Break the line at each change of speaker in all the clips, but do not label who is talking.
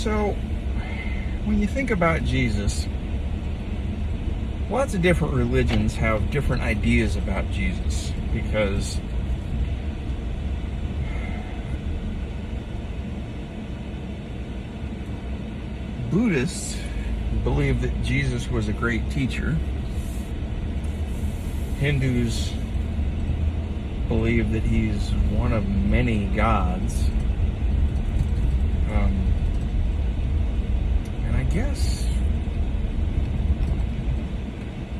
So, when you think about Jesus, lots of different religions have different ideas about Jesus because Buddhists believe that Jesus was a great teacher. Hindus believe that he's one of many gods. And I guess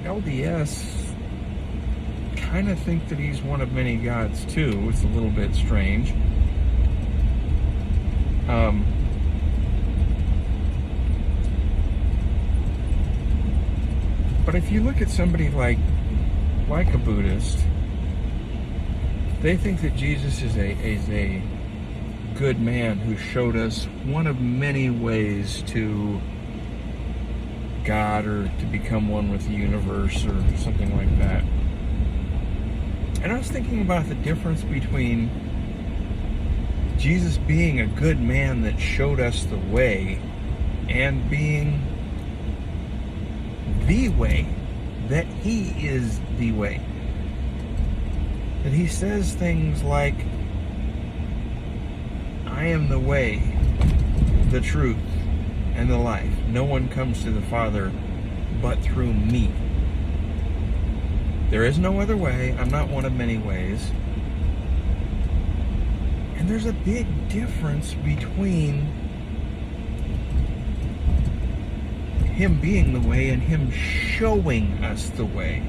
LDS kind of think that he's one of many gods too. It's a little bit strange. But if you look at somebody like a Buddhist, they think that Jesus is a good man who showed us one of many ways to God or to become one with the universe or something like that. And I was thinking about the difference between Jesus being a good man that showed us the way and being the way, that he is the way. That he says things like, I am the way, the truth, and the life. No one comes to the Father but through me. There is no other way. I'm not one of many ways. And there's a big difference between him being the way and him showing us the way.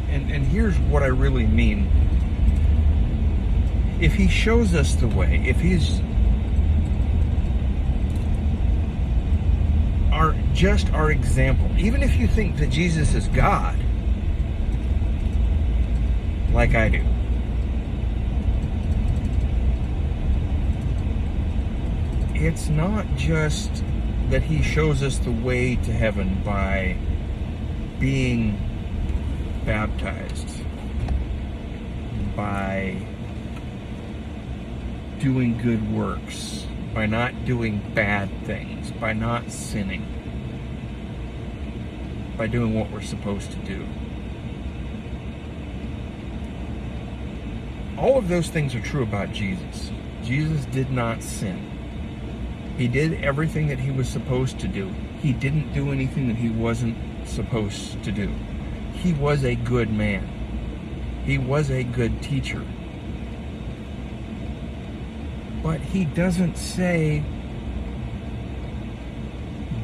And here's what I really mean. If he shows us the way, if he's our example, even if you think that Jesus is God, like I do, it's not just that he shows us the way to heaven by being baptized, by doing good works, by not doing bad things, by not sinning, by doing what we're supposed to do. All of those things are true about Jesus. Jesus did not sin. He did everything that he was supposed to do. He didn't do anything that he wasn't supposed to do. He was a good man. He was a good teacher. But he doesn't say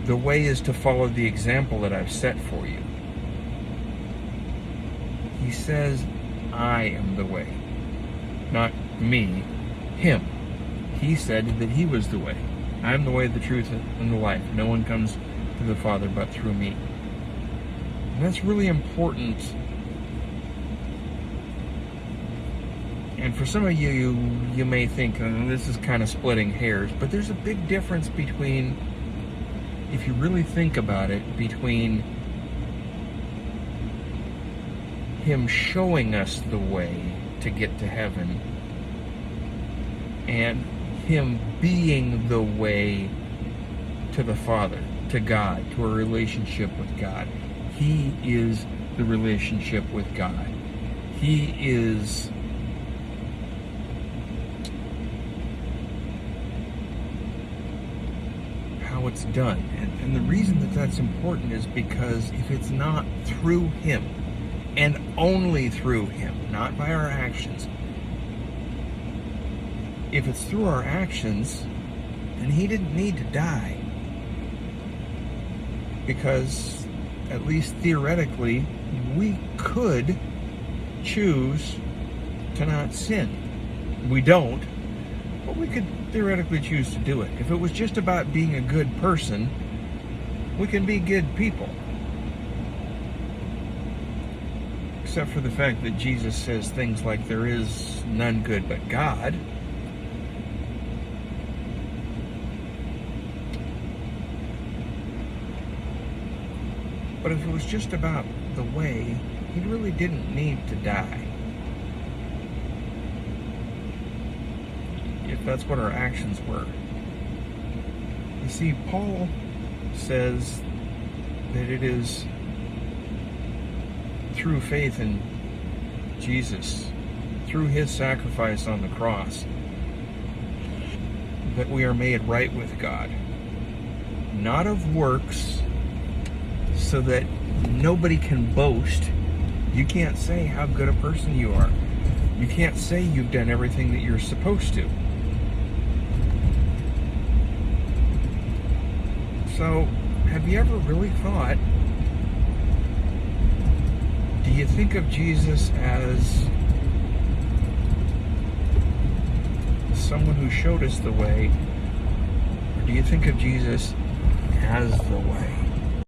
the way is to follow the example that I've set for you. He says, I am the way. Not me, him. He said that he was the way. I am the way, the truth, and the life. No one comes to the Father but through me. And that's really important. And for some of you may think, this is kind of splitting hairs, but there's a big difference between, if you really think about it, between him showing us the way to get to heaven and him being the way to the Father, to God, to a relationship with God. He is the relationship with God. He is how it's done. And the reason that that's important is because if it's not through him, and only through him, not by our actions, if it's through our actions, then he didn't need to die. Because, at least theoretically, we could choose to not sin. We don't, but we could theoretically choose to do it. If it was just about being a good person, we can be good people. Except for the fact that Jesus says things like, there is none good but God. But if it was just about the way, he really didn't need to die. If that's what our actions were. You You see, Paul says that it is through faith in Jesus, through his sacrifice on the cross, that we are made right with God. Not of works, so that nobody can boast. You can't say how good a person you are. You can't say you've done everything that you're supposed to. So, have you ever really thought, do you think of Jesus as someone who showed us the way, or do you think of Jesus as the way?